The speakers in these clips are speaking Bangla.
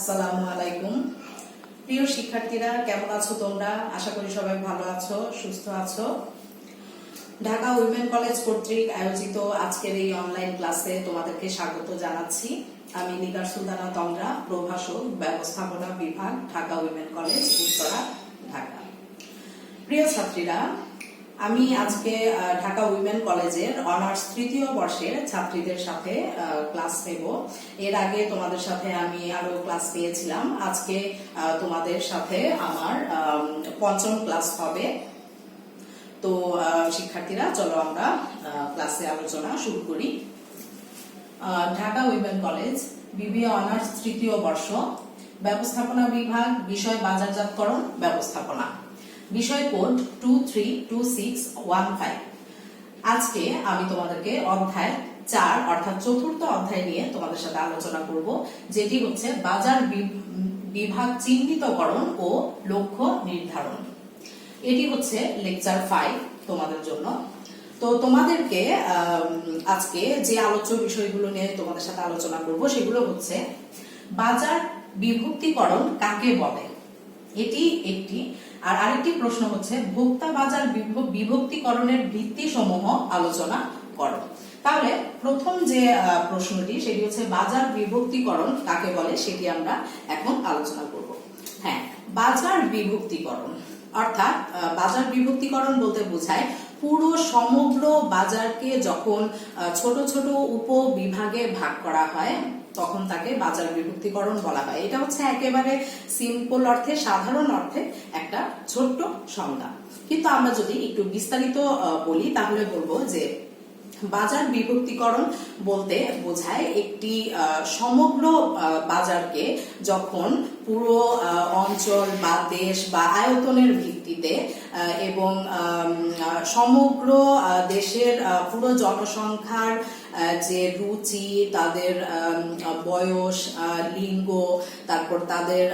আসসালামু আলাইকুম। প্রিয় শিক্ষার্থীরা, কেমন আছো তোমরা? আশা করি সবাই ভালো আছো, সুস্থ আছো। ঢাকা উইমেন কলেজ কর্তৃক আয়োজিত আজকের এই অনলাইন ক্লাসে তোমাদেরকে স্বাগত জানাচ্ছি। আমি নিগার সুলতানা তন্দ্রা, প্রভাষক, ব্যবস্থাপনা বিভাগ, ঢাকা উইমেন কলেজ, উত্তরা, ঢাকা। প্রিয় ছাত্রীরা, আমি আজকে ঢাকা উইমেন কলেজের অনার্স তৃতীয় বর্ষের ছাত্রীদের সাথে ক্লাস নেব। এর আগে তোমাদের সাথে আমি আরো ক্লাস নিয়েছিলাম। আজকে তোমাদের সাথে আমার পঞ্চম ক্লাস হবে। তো শিক্ষার্থীরা, চলো আমরা ক্লাসে আলোচনা শুরু করি। Dhaka women college, BBA honours তৃতীয় বর্ষ, ব্যবস্থাপনা বিভাগ, বিষয় বাজারজাতকরণ ব্যবস্থাপনা, বিষয় কোড 232615। আজকে আমি তোমাদেরকে অধ্যায় 4 অর্থাৎ চতুর্থ অধ্যায় নিয়ে তোমাদের সাথে আলোচনা করব, যেটি হচ্ছে বাজার বিভাগ চিহ্নিতকরণ ও লক্ষ্য নির্ধারণ। এটি হচ্ছে লেকচার 5 তোমাদের জন্য। তো তোমাদেরকে আজকে যে আলোচ্য বিষয়গুলো নিয়ে তোমাদের সাথে আলোচনা করব সেগুলো হচ্ছে বাজার বিভক্তিকরণ কাকে বলে, এটি একটি। আর আরেকটি প্রশ্ন হচ্ছে ভোক্তা বাজার বিভক্তিকরণের ভিত্তিসমূহ আলোচনা করো। তাহলে প্রথম যে প্রশ্নটি, সেটি হচ্ছে বাজার বিভক্তিকরণ কাকে বলে, সেটি আমরা এখন আলোচনা করব। হ্যাঁ, বাজার বিভক্তিকরণ অর্থাৎ বাজার বিভক্তিকরণ বলতে বোঝায় পুরো সমগ্র বাজারকে যখন ছোট ছোট উপবিভাগে ভাগ করা হয় তখন তাকে বাজার বিভক্তিকরণ বলা হয়। এটা হচ্ছে একেবারে সিম্পল অর্থে, সাধারণ অর্থে একটা ছোট্ট সংজ্ঞা। কিন্তু আমরা যদি একটু বিস্তারিত বলি তাহলে বলবো যে বাজার বিভক্তিকরণ বলতে বোঝায় একটি সমগ্র বাজারকে যখন পুরো অঞ্চল বা দেশ বা আয়তনের ভিত্তিতে এবং সমগ্র দেশের পুরো জনসংখ্যার যে রুচি, তাদের বয়স, লিঙ্গ, তারপর তাদের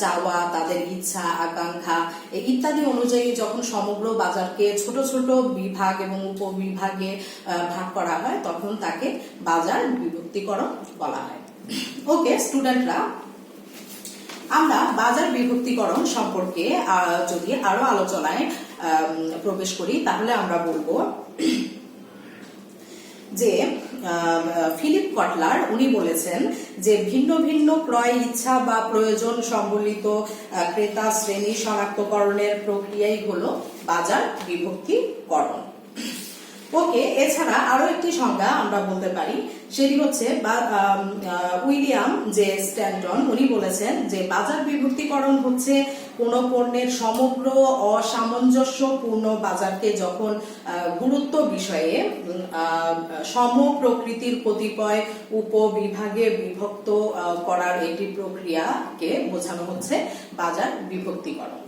চাওয়া, তাদের ইচ্ছা, আকাঙ্ক্ষা ইত্যাদি অনুযায়ী যখন সমগ্র বাজারকে ছোট ছোট বিভাগ এবং উপবিভাগে ভাগ করা হয় তখন তাকে বাজার বিভক্তিকরণ বলা হয়। ওকে স্টুডেন্টরা, আমরা বাজার বিভক্তিকরণ সম্পর্কে যদি আরো আলোচনায় প্রবেশ করি তাহলে আমরা বলবো যে ফিলিপ কটলার উনি বলেছেন যে ভিন্ন ভিন্ন ক্রয় ইচ্ছা বা প্রয়োজন সম্বলিত ক্রেতা শ্রেণী শনাক্তকরণের প্রক্রিয়াই হলো বাজার বিভক্তিকরণ। ওকে, এছাড়া আরো একটি সংজ্ঞা আমরা বলতে পারি, সেটি হচ্ছে উইলিয়াম জে স্ট্যান্টন উনি বলেছেন যে বাজার বিভক্তিকরণ হচ্ছে কোন পণ্যের সমগ্র অসামঞ্জস্যপূর্ণ বাজারকে যখন গুরুত্ব বিষয়ে সম প্রকৃতির কতিপয় উপবিভাগে বিভক্ত করার একটি প্রক্রিয়াকে বোঝানো হচ্ছে বাজার বিভক্তিকরণ।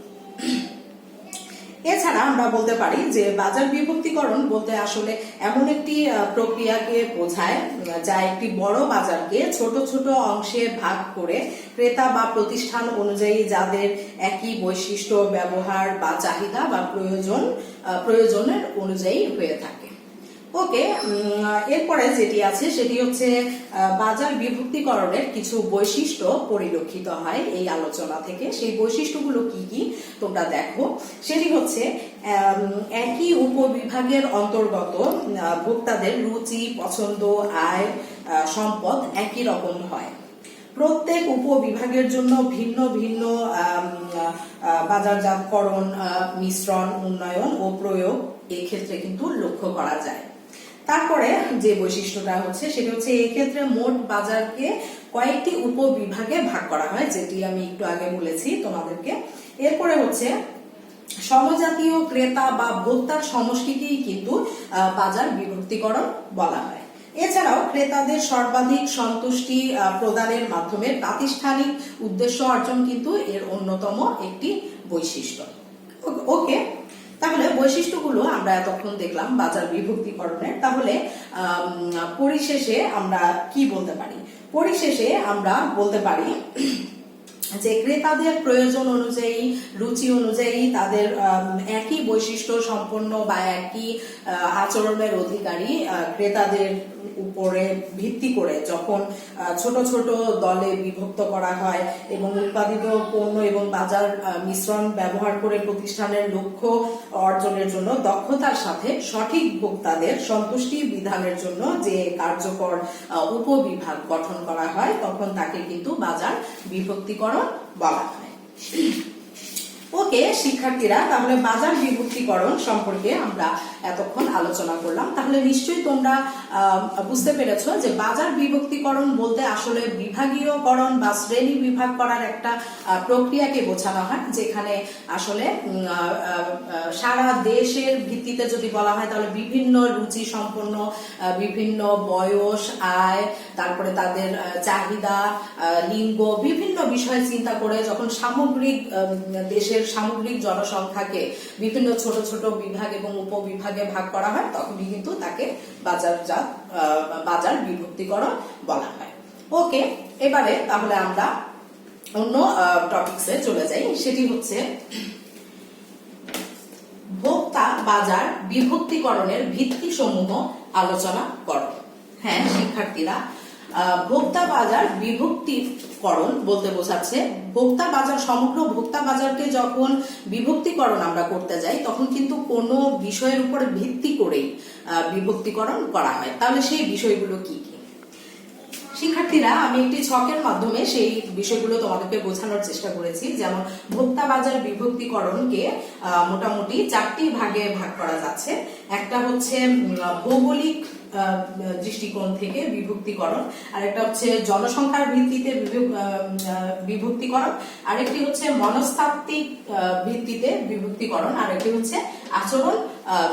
এছাড়া আমরা বলতে পারি যে বাজার বিভক্তিকরণ বলতে আসলে এমন একটি প্রক্রিয়াকে বোঝায় যা একটি বড় বাজারকে ছোট ছোট অংশে ভাগ করে ক্রেতা বা প্রতিষ্ঠান অনুযায়ী যাদের একই বৈশিষ্ট্য, ব্যবহার বা চাহিদা বা প্রয়োজনের অনুযায়ী হয়ে থাকে। ওকে, এরপরে যেটি আছে সেটি হচ্ছে বাজার বিভক্তিকরণের কিছু বৈশিষ্ট্য পরিলক্ষিত হয় এই আলোচনা থেকে। সেই বৈশিষ্ট্যগুলো কি কি তোমরা দেখো। সেটি হচ্ছে একই উপবিভাগের অন্তর্গত ভোক্তাদের রুচি, পছন্দ, আয়, সম্পদ একই রকম হয়। প্রত্যেক উপবিভাগের জন্য ভিন্ন ভিন্ন বাজারজাতকরণ, মিশ্রণ, উন্নয়ন ও প্রয়োগ এই ক্ষেত্রে কিন্তু লক্ষ্য করা যায়। তারপরে যে বৈশিষ্ট্যটা হচ্ছে সেটা হচ্ছে এই ক্ষেত্রে মোট বাজারকে কয়েকটি উপবিভাগে ভাগ করা হয়, যেটি আমি একটু আগে বলেছি তোমাদেরকে। এরপরে হচ্ছে সমজাতীয় ক্রেতা বা ভোক্তার সমষ্টিকেই কিন্তু বাজার বিভক্তিকরণ বলা হয়। এছাড়াও ক্রেতাদের সর্বাধিক সন্তুষ্টি প্রদানের মাধ্যমে প্রাতিষ্ঠানিক উদ্দেশ্য অর্জন কিন্তু এর অন্যতম একটি বৈশিষ্ট্য। ওকে, তাহলে বৈশিষ্ট্যগুলো আমরা এতক্ষণ দেখলাম বাজার বিভক্তিকরণের। তাহলে পরিশেষে আমরা কি বলতে পারি? পরিশেষে আমরা বলতে পারি যে ক্রেতাদের প্রয়োজন অনুযায়ী, রুচি অনুযায়ী তাদের একই বৈশিষ্ট্য সম্পন্ন বা একই আচরণের অধিকারী ক্রেতাদের উপরে ভিত্তি করে যখন ছোট ছোট দলে বিভক্ত করা হয় এবং উৎপাদিত পণ্য এবং বাজার মিশ্রণ ব্যবহার করে প্রতিষ্ঠানের লক্ষ্য অর্জনের জন্য দক্ষতার সাথে সঠিক ভোক্তাদের সন্তুষ্টি বিধানের জন্য যে কার্যকর উপবিভাগ গঠন করা হয় তখন তাকে কিন্তু বাজার বিভক্তিকরণ বলা হয়। ওকে শিক্ষার্থীরা, তাহলে বাজার বিভক্তিকরণ সম্পর্কে আমরা এতক্ষণ আলোচনা করলাম। তাহলে নিশ্চয়ই তোমরা বুঝতে পেরেছো যে বাজার বিভক্তিকরণ বলতে আসলে বিভাগীয়করণ বা শ্রেণী বিভাগ করার একটা প্রক্রিয়াকে বোঝানো হয়, যেখানে আসলে সারা দেশের ভিত্তিতে যদি বলা হয় তাহলে বিভিন্ন রুচি সম্পন্ন, বিভিন্ন বয়স, আয়, তারপরে তাদের চাহিদা, লিঙ্গ, বিভিন্ন বিষয় চিন্তা করে যখন সামগ্রিক দেশের সামগ্রিক জনসংখ্যাকে বিভিন্ন ছোট ছোট বিভাগ এবং উপবিভাগে ভাগ করা হয় তখনই কিন্তু তাকে বাজার বিভক্তিকরণ বলা হয়। ওকে, এবারে তাহলে আমরা অন্য টপিকসে চলে যাই, সেটি হচ্ছে ভোক্তা বাজার বিভক্তিকরণের ভিত্তি সমূহ আলোচনা করো। হ্যাঁ শিক্ষার্থীরা, ভোক্তা বাজার বিভক্তিকরণ বলতে বোঝাচ্ছে ভোক্তা বাজার, সমগ্র ভোক্তা বাজারকে যখন বিভক্তিকরণ আমরা করতে যাই তখন কিন্তু কোনো বিষয়ের উপর ভিত্তি করেই বিভক্তিকরণ করা হয়। তাহলে সেই বিষয়গুলো কি কি? শিক্ষার্থীরা, আমি একটি ছকের মাধ্যমে সেই বিষয়গুলো তোমাদেরকে বোঝানোর চেষ্টা করেছি। যেমন ভোক্তা বাজার বিভক্তিকরণকে মোটামুটি 4টি ভাগে ভাগ করা যাচ্ছে। একটা হচ্ছে ভৌগোলিক দৃষ্টিকোণ থেকে বিভক্তিকরণ, আরেকটা হচ্ছে জনসংখ্যার ভিত্তিতে বিভক্তিকরণ, আরেকটি হচ্ছে মনস্তাত্ত্বিক ভিত্তিতে বিভক্তিকরণ, আরেকটি হচ্ছে আচরণ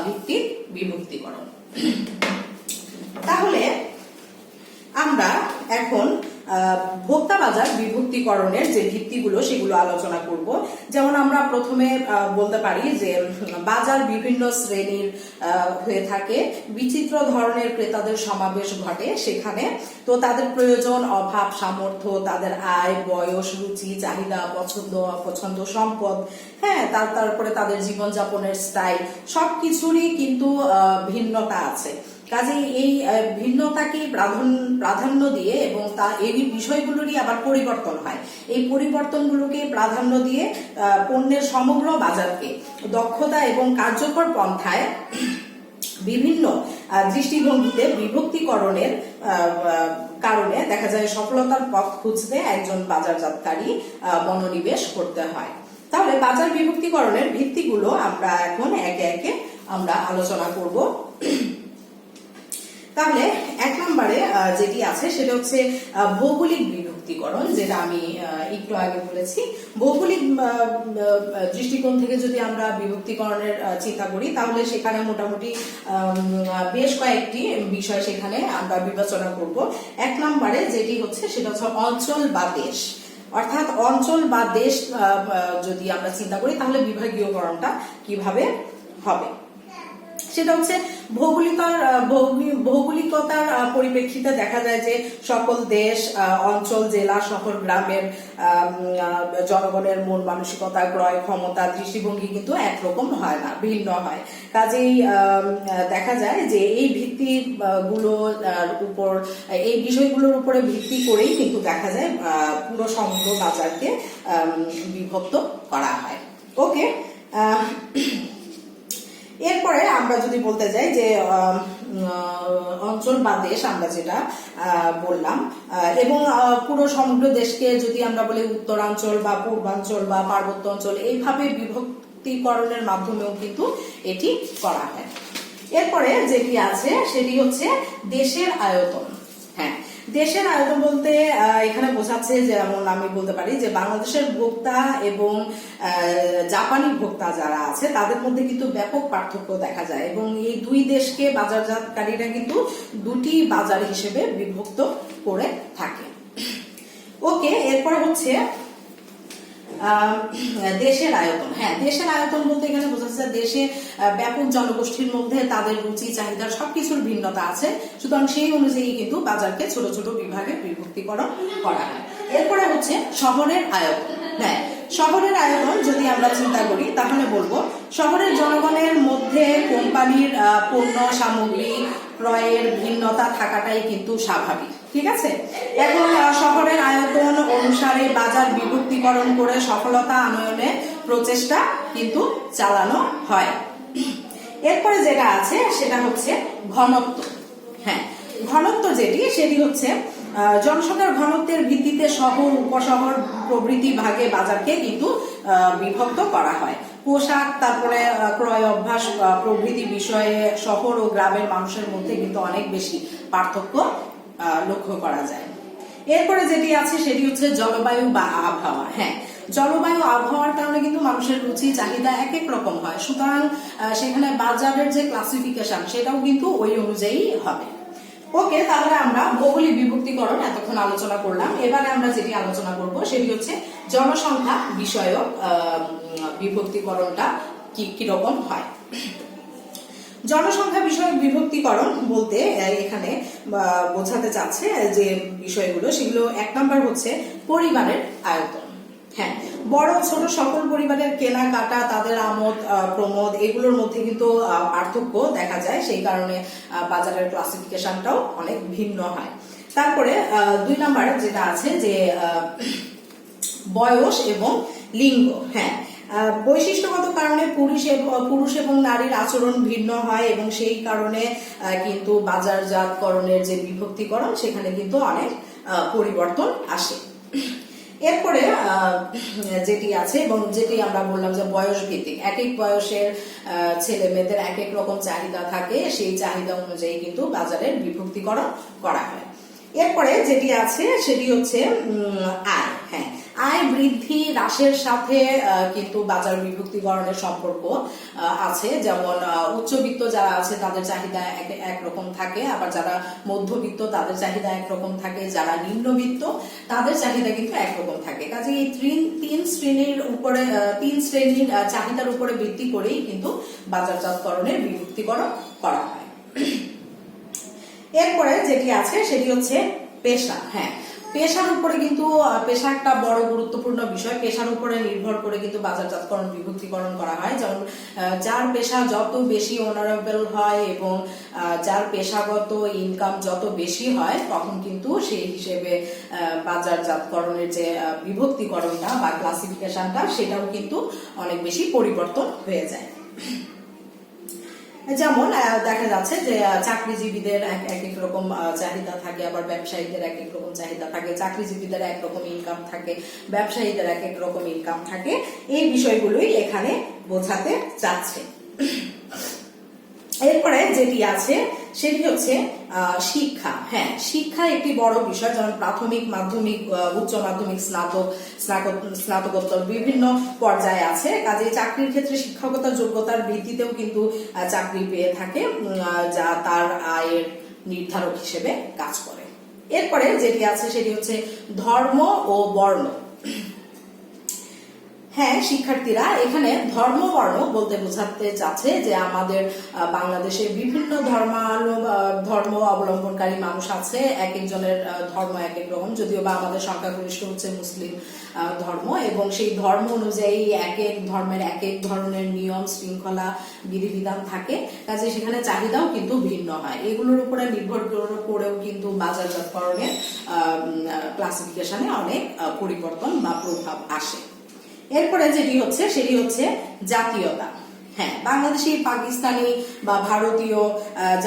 ভিত্তিক বিভক্তিকরণ। তাহলে আমরা এখন ভোক্তা বাজার বিভক্তিকরণের যে ভিত্তিগুলো সেগুলো আলোচনা করব। যেমন আমরা প্রথমে বলতে পারি যে বাজার বিভিন্ন শ্রেণীর হয়ে থাকে, বিচিত্র ধরনের ক্রেতাদের সমাবেশ ঘটে সেখানে। তো তাদের প্রয়োজন, অভাব, সামর্থ্য, তাদের আয়, বয়স, রুচি, চাহিদা, পছন্দ অপছন্দ, সম্পদ, হ্যাঁ, তারপরে তাদের জীবনযাপনের স্টাইল, সবকিছুরই কিন্তু ভিন্নতা আছে। কাজেই এই ভিন্নতাকে প্রাধান্য দিয়ে এবং এই বিষয়গুলোরই আবার পরিবর্তন হয়। এই পরিবর্তনগুলোকে প্রাধান্য দিয়ে পণ্যের সমগ্র বাজারকে দক্ষতা এবং কার্যকর পন্থায় বিভিন্ন দৃষ্টিভঙ্গিতে বিভক্তিকরণের কারণে দেখা যায় সফলতার পথ খুঁজতে একজন বাজারজাতকারী মনোনিবেশ করতে হয়। তাহলে বাজার বিভক্তিকরণের ভিত্তিগুলো আমরা এখন একে একে আমরা আলোচনা করব। তাহলে 1 নম্বরে যেটি আছে সেটা হচ্ছে ভৌগোলিক বিভক্তিকরণ, যেটা আমি একটু আগে বলেছি। ভৌগোলিক দৃষ্টিকোণ থেকে যদি আমরা বিভক্তিকরণের চিন্তা করি তাহলে সেখানে মোটামুটি বেশ কয়েকটি বিষয় সেখানে আমরা বিবেচনা করব। 1 নম্বরে যেটি হচ্ছে সেটা হচ্ছে অঞ্চল বা দেশ। অর্থাৎ অঞ্চল বা দেশ যদি আমরা চিন্তা করি তাহলে বিভাগীয়করণটা কিভাবে হবে সেটা হচ্ছে ভৌগোলিকতার পরিপ্রেক্ষিতে দেখা যায় যে সকল দেশ, অঞ্চল, জেলা, শহর, গ্রামের জনগণের মন মানসিকতা, ক্রয় ক্ষমতা, দৃষ্টিভঙ্গি কিন্তু একরকম হয় না, ভিন্ন হয়। কাজেই দেখা যায় যে এই এই বিষয়গুলোর উপরে ভিত্তি করেই কিন্তু দেখা যায় পুরো সমগ্র বাজারকে বিভক্ত করা হয়। ওকে, এরপরে আমরা যদি বলতে যাই যে অঞ্চল বা দেশ আমরা যেটা বললাম, এবং পুরো সমগ্র দেশকে যদি আমরা বলি উত্তরাঞ্চল বা পূর্বাঞ্চল বা পার্বত্য অঞ্চল, এইভাবে বিভক্তিকরণের মাধ্যমেও কিন্তু এটি করা হয়। এরপরে যেটি আছে সেটি হচ্ছে দেশের আয়তন। হ্যাঁ, দেশের আয়তন বলতে এখানে বোঝাচ্ছে, যেমন আমি বলতে পারি যে বাংলাদেশের ভোক্তা এবং জাপানি ভোক্তা যারা আছে তাদের মধ্যে কিন্তু ব্যাপক পার্থক্য দেখা যায় এবং এই দুই দেশকে বাজারজাতকারীরা কিন্তু দুটি বাজার হিসেবে বিভক্ত করে থাকে। ওকে, এরপরে হচ্ছে দেশের আয়তন। হ্যাঁ, দেশের আয়তন বলতে এখানে বোঝাচ্ছে দেশে ব্যাপক জনগোষ্ঠীর মধ্যে তাদের রুচি চাহিদা সবকিছুর ভিন্নতা আছে, সুতরাং সেই অনুযায়ী কিন্তু বাজারকে ছোট ছোট বিভাগে বিভক্তিকরণ করা হয়। এরপরে হচ্ছে শহরের আয়তন। হ্যাঁ, শহরের আয়তন যদি আমরা চিন্তা করি তাহলে বলবো শহরের জনগণের মধ্যে কোম্পানির পণ্য সামগ্রী ক্রয়ের ভিন্নতা থাকাটাই কিন্তু স্বাভাবিক, ঠিক আছে। এখন শহরের আয়তন অনুসারে বাজার বিভক্তিকরণ করে সফলতা আনয়নে প্রচেষ্টা কিন্তু চালানো হয়। এরপরে যেটা আছে সেটা হচ্ছে ঘনত্ব। হ্যাঁ, ঘনত্ব সেটি হচ্ছে জনসংখ্যার ঘনত্বের ভিত্তিতে শহর উপশহর প্রভৃতি ভাগে বাজারকে কিন্তু বিভক্ত করা হয়। পোশাক, তারপরে ক্রয় অভ্যাস প্রভৃতি বিষয়ে শহর ও গ্রামের মানুষের মধ্যে কিন্তু অনেক বেশি পার্থক্য লক্ষ্য করা যায়। এরপরে যেটি আছে সেটি হচ্ছে জলবায়ু বা আবহাওয়া। হ্যাঁ, জলবায়ু আবহাওয়ার কারণে কিন্তু মানুষের রুচি চাহিদা এক এক রকম হয়, সুতরাং সেখানে বাজারের যে ক্লাসিফিকেশন সেটাও কিন্তু ওই অনুযায়ী হবে। ওকে, তাহলে আমরা ভৌগোলিক বিভক্তিকরণ এতক্ষণ আলোচনা করলাম। এবারে আমরা যেটি আলোচনা করব সেটি হচ্ছে জনসংখ্যা বিষয়ক বিভক্তিকরণটা কিরকম হয়। জনসংখ্যা বিষয়ক বিভক্তিকরণ বলতে এখানে বোঝাতে চাচ্ছে যে বিষয়গুলো, সেগুলো 1 নম্বর হচ্ছে পরিবারের আয়তন। হ্যাঁ, বড় ছোট সকল পরিবারের কেনাকাটা, তাদের আমোদ প্রমোদ এগুলোর মধ্যে কিন্তু পার্থক্য দেখা যায়, সেই কারণে বাজারের ক্লাসিফিকেশনটাও অনেক ভিন্ন হয়। তারপরে 2 নম্বর যেটা আছে যে বয়স এবং লিঙ্গ। হ্যাঁ, বৈশিষ্ট্যগত কারণে পুরুষ এবং নারীর আচরণ ভিন্ন হয় এবং সেই কারণে কিন্তু বাজারজাতকরণের যে বিভক্তিকরণ সেখানে কিন্তু অনেক পরিবর্তন আসে। এরপরে যেটি আছে এবং যেটি আমরা বললাম যে বয়স ভিত্তিক, এক এক বয়সের ছেলে মেয়েদের এক এক রকম চাহিদা থাকে, সেই চাহিদা অনুযায়ী কিন্তু বাজারের বিভক্তিকরণ করা হয়। এরপরে যেটি আছে সেটি হচ্ছে আয়। হ্যাঁ, আয় বৃদ্ধি হ্রাসের সাথে কিন্তু বাজার বিভক্তিকরণের সম্পর্ক আছে। যেমন উচ্চবিত্ত যারা আছে তাদের চাহিদা একরকম থাকে, আবার যারা মধ্যবিত্ত তাদের চাহিদা একরকম থাকে, যারা নিম্নবিত্ত তাদের চাহিদা কিন্তু একরকম থাকে। কাজে এই তিন শ্রেণীর চাহিদার উপরে ভিত্তি করেই কিন্তু বাজারজাতকরণের বিভক্তিকরণ করা হয়। এরপরে যেটি আছে সেটি হচ্ছে পেশা। হ্যাঁ, পেশার উপরে কিন্তু পেশা একটা বড় গুরুত্বপূর্ণ বিষয়। পেশার উপরে নির্ভর করে কিন্তু বাজারজাতকরণ বিভক্তিকরণ করা হয়। যেমন যার পেশা যত বেশি অনারেবল হয় এবং যার পেশাগত ইনকাম যত বেশি হয় তখন কিন্তু সেই হিসেবে বাজারজাতকরণের যে বিভক্তিকরণটা বা ক্লাসিফিকেশনটা সেটাও কিন্তু অনেক বেশি পরিবর্তন হয়ে যায়। যেমন দেখা যাচ্ছে যে চাকরিজীবীদের এক এক রকম চাহিদা থাকে, আবার ব্যবসায়ীদের এক এক রকম চাহিদা থাকে। চাকরিজীবীদের একরকম ইনকাম থাকে, ব্যবসায়ীদের এক এক রকম ইনকাম থাকে। এই বিষয়গুলোই এখানে বোঝাতে চাচ্ছে। এরপরে যেটি আছে সেটি হচ্ছে শিক্ষা। হ্যাঁ, শিক্ষা একটি বড় বিষয়। যেমন প্রাথমিক, মাধ্যমিক, উচ্চ মাধ্যমিক, স্নাতকোত্তর বিভিন্ন পর্যায়ে আছে। কাজে চাকরির ক্ষেত্রে শিক্ষাগত যোগ্যতার ভিত্তিতেও কিন্তু চাকরি পেয়ে থাকে, যা তার আয়ের নির্ধারক হিসেবে কাজ করে। এরপরে যেটি আছে সেটি হচ্ছে ধর্ম ও বর্ণ। হ্যাঁ, শিক্ষার্থীরা এখানে ধর্ম বর্ণ বলতে বোঝাতে চাচ্ছে যে আমাদের বাংলাদেশে বিভিন্ন ধর্ম অবলম্বনকারী মানুষ আছে। এক একজনের ধর্ম এক এক রকম, যদিও বা আমাদের সংখ্যাগরিষ্ঠ হচ্ছে মুসলিম ধর্ম, এবং সেই ধর্ম অনুযায়ী এক এক ধর্মের এক এক ধরনের নিয়ম শৃঙ্খলা বিধিবিধান থাকে। কাজে সেখানে চাহিদাও কিন্তু ভিন্ন হয়। এগুলোর উপরে নির্ভর করেও কিন্তু বাজারজাতকরণের ক্লাসিফিকেশনে অনেক পরিবর্তন বা প্রভাব আসে। এরপরে যেটি হচ্ছে সেটি হচ্ছে জাতীয়তা। হ্যাঁ, বাংলাদেশি, পাকিস্তানি বা ভারতীয়,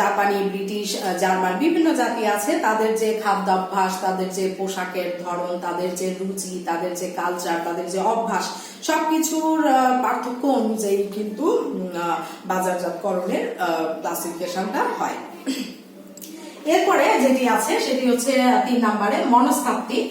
জাপানি, ব্রিটিশ, জার্মান বিভিন্ন জাতি আছে। তাদের যে খাদ্যাভ্যাস, তাদের যে পোশাকের ধরন, তাদের যে রুচি, তাদের যে কালচার, তাদের যে অভ্যাস সবকিছুর পার্থক্য অনুযায়ী কিন্তু বাজারজাতকরণের ক্লাসিফিকেশনটা হয়। এরপরে যেটি আছে সেটি হচ্ছে 3 নম্বরে মনস্তাত্ত্বিক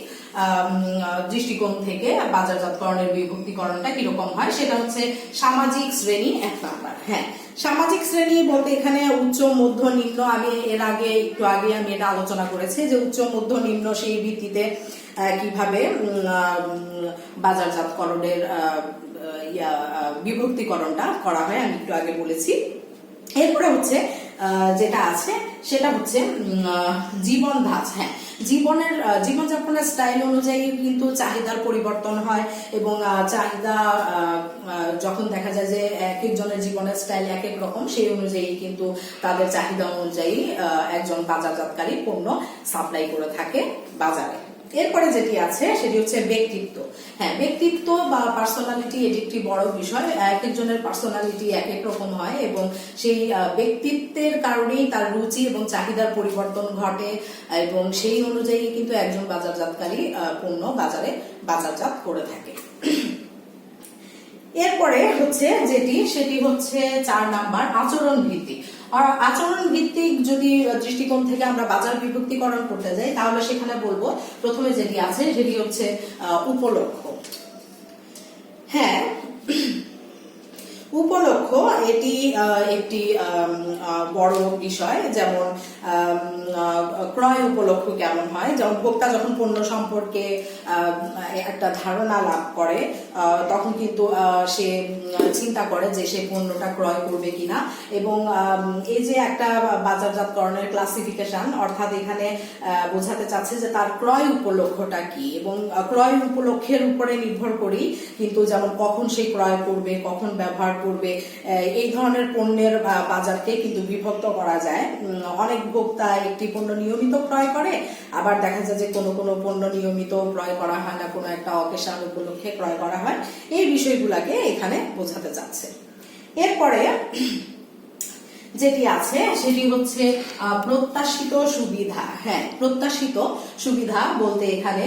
দৃষ্টিকোণ থেকে বাজারজাতকরণের বিভক্তিকরণটা কিরকম হয়। সেটা হচ্ছে সামাজিক শ্রেণী 1 নম্বর। হ্যাঁ, সামাজিক শ্রেণী বলতে এখানে উচ্চ, মধ্য, নিম্ন। আমি এর আগে একটু আগে আমি এটা আলোচনা করেছি যে উচ্চ, মধ্য, নিম্ন সেই ভিত্তিতে কিভাবে বাজারজাতকরণের বিভক্তিকরণটা করা হয় আমি একটু আগে বলেছি। এরপরে হচ্ছে যেটা আছে সেটা হচ্ছে জীবন ধাঁচ। হ্যাঁ, জীবনযাপনের স্টাইল অনুযায়ী কিন্তু চাহিদার পরিবর্তন হয়, এবং চাহিদা যখন দেখা যায় যে এক একজনের জীবনের স্টাইল এক এক রকম, সেই অনুযায়ী কিন্তু তাদের চাহিদা অনুযায়ী একজন বাজারজাতকারী পণ্য সাপ্লাই করে থাকে বাজারে। এরপরে যেটি আছে সেটি হচ্ছে ব্যক্তিত্ব। হ্যাঁ, ব্যক্তিত্ব বা পার্সোনালিটি এটি একটি বড় বিষয়। এক একজনের পার্সোনালিটি এক এক রকম হয়, এবং সেই ব্যক্তিত্বের কারণেই তার রুচি এবং চাহিদার পরিবর্তন ঘটে, এবং সেই অনুযায়ী কিন্তু একজন বাজারজাতকারী পণ্য বাজারে বাজারজাত করে থাকে। এরপরে হচ্ছে সেটি হচ্ছে 4 নাম্বার, আচরণ ভিত্তিক। আর আচরণ ভিত্তিক যদি দৃষ্টিকোণ থেকে আমরা বাজার বিভক্তিকরণ করতে যাই, তাহলে সেখানে বলবো প্রথমে যেটি আছে সেটি হচ্ছে উপলক্ষ। হ্যাঁ, উপলক্ষ এটি একটি বড় বিষয়। যেমন ক্রয় উপলক্ষ কেমন হয়, যেমন ভোক্তা যখন পণ্য সম্পর্কে একটা ধারণা লাভ করে, তখন কিন্তু সে চিন্তা করে যে সে পণ্যটা ক্রয় করবে কিনা। এবং এই যে একটা বাজারজাতকরণের ক্লাসিফিকেশন, অর্থাৎ এখানে বোঝাতে চাচ্ছে যে তার ক্রয় উপলক্ষটা কি, এবং ক্রয় উপলক্ষের উপরে নির্ভর করেই কিন্তু যেমন কখন সে ক্রয় করবে, কখন ব্যবহার করবে, এই ধরনের পণ্যের বাজারকে কিন্তু বিভক্ত করা যায়। অনেক ভোক্তা একটি পণ্য নিয়মিত ক্রয় করে, আবার দেখা যায় যে কোনো কোনো পণ্য নিয়মিত ক্রয় করা হয় না, কোনো একটা অকেশন উপলক্ষে ক্রয় করা হয়। এই বিষয়গুলোকে এখানে বোঝাতে চাচ্ছে। এরপরে যেটি আছে সেটি হচ্ছে প্রত্যাশিত সুবিধা। হ্যাঁ, প্রত্যাশিত সুবিধা বলতে এখানে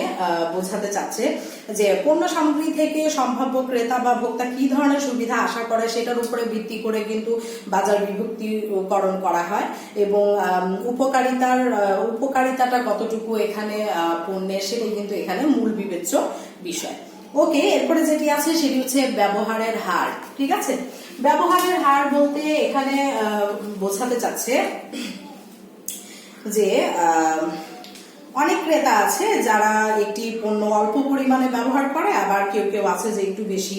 বোঝাতে চাচ্ছে যে পণ্য সামগ্রী থেকে সম্ভাব্য ক্রেতা বা ভোক্তা কি ধরনের সুবিধা আশা করে সেটার উপরে ভিত্তি করে কিন্তু বাজার বিভক্তিকরণ করা হয়, এবং উপকারিতাটা কতটুকু এখানে পণ্যের, সেটাই কিন্তু এখানে মূল বিবেচ্য বিষয়। ওকে, এরপরে যেটি আছে সেটি হচ্ছে ব্যবহারের হার। ঠিক আছে, ব্যবহারের হার বলতে এখানে বোঝাতে চাচ্ছে যে অনেক ক্রেতা আছে যারা একটি পণ্য অল্প পরিমাণে ব্যবহার করে, আবার কেউ কেউ আছে যে একটু বেশি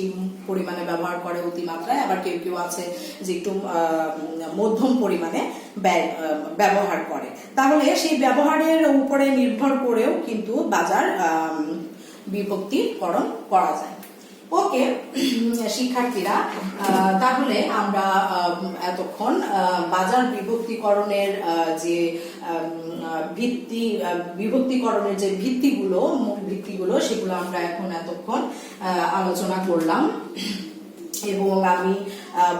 পরিমাণে ব্যবহার করে অতিমাত্রায়, আবার কেউ কেউ আছে যে একটু মধ্যম পরিমাণে ব্যবহার করে। তাহলে সেই ব্যবহারের উপরে নির্ভর করেও কিন্তু বাজার বিভক্তিকরণ করা যায়। ওকে শিক্ষার্থীরা, তাহলে আমরা এতক্ষণ বাজার বিভক্তিকরণের যে বিভক্তিকরণের যে ভিত্তিগুলো, মূল ভিত্তিগুলো, সেগুলো আমরা এখন এতক্ষণ আলোচনা করলাম, এবং আমি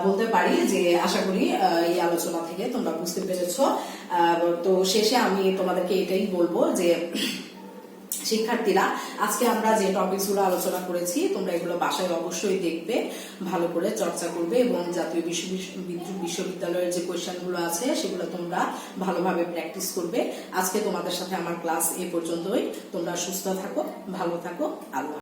বলতে পারি যে আশা করি এই আলোচনা থেকে তোমরা বুঝতে পেরেছো। তো শেষে আমি তোমাদেরকে এটাই বলবো যে শিক্ষার্থীরা, আজকে আমরা যে টপিকসগুলো আলোচনা করেছি তোমরা এগুলো বাসায় অবশ্যই দেখবে, ভালো করে চর্চা করবে, এবং জাতীয় বিশ্ববিদ্যালয়ের যে কোয়েশ্চেনগুলো আছে সেগুলো তোমরা ভালোভাবে প্র্যাকটিস করবে। আজকে তোমাদের সাথে আমার ক্লাস এ পর্যন্তই। তোমরা সুস্থ থাকো, ভালো থাকো, আল্লাহ।